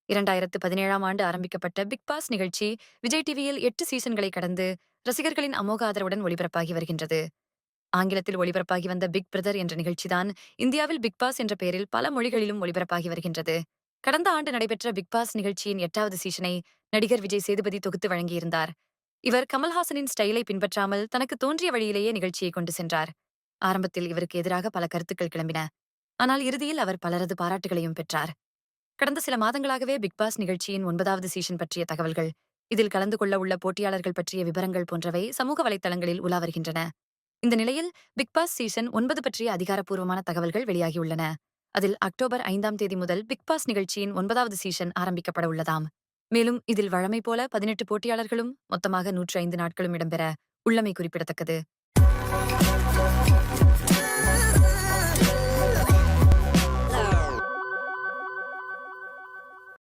2017ஆம் ஆண்டு ஆரம்பிக்கப்பட்ட big pass நிகழ்ச்சி விஜய் டிவியில் 8 சீசன்களை கடந்து ரசிகர்களின் அமோக ஆதரவுடன் ஒளிபரப்பாகி வருகின்றது. ஆங்கிலத்தில் ஒளிபரப்பாகி வந்த பிக் பிரதர் என்ற நிகழ்ச்சிதான் இந்தியாவில் பிக் பாஸ் என்ற பெயரில் பல மொழிகளிலும் ஒளிபரப்பாகி வருகின்றது. கடந்த ஆண்டு நடைபெற்ற பிக் பாஸ் நிகழ்ச்சியின் 8வது சீசனை நடிகர் விஜய் சேதுபதி தொகுத்து வழங்கியிருந்தார். இவர் கமல்ஹாசனின் ஸ்டைலை பின்பற்றாமல் தனக்கு தோன்றிய வழியிலேயே நிகழ்ச்சியை கொண்டு சென்றார். ஆரம்பத்தில் இவருக்கு எதிராக பல கருத்துக்கள் கிளம்பின. ஆனால் இறுதியில் அவர் பலரது பாராட்டுகளையும் பெற்றார். கடந்த சில மாதங்களாகவே பிக் பாஸ் நிகழ்ச்சியின் 9வது சீசன் பற்றிய தகவல்கள், இதில் கலந்து கொள்ள உள்ள போட்டியாளர்கள் பற்றிய விவரங்கள் போன்றவை சமூக வலைத்தளங்களில் உலா வருகின்றன. இந்த நிலையில் பிக் பாஸ் சீசன் 9 பற்றிய அதிகாரப்பூர்வமான தகவல்கள் வெளியாகியுள்ளன. அதில் அக்டோபர் 5ஆம் தேதி முதல் பிக் பாஸ் நிகழ்ச்சியின் 9வது சீசன் ஆரம்பிக்கப்பட உள்ளதாம். மேலும் இதில் வழமை போல 18 போட்டியாளர்களும் மொத்தமாக 105 நாட்களும் இடம்பெற உள்ளமை குறிப்பிடத்தக்கது.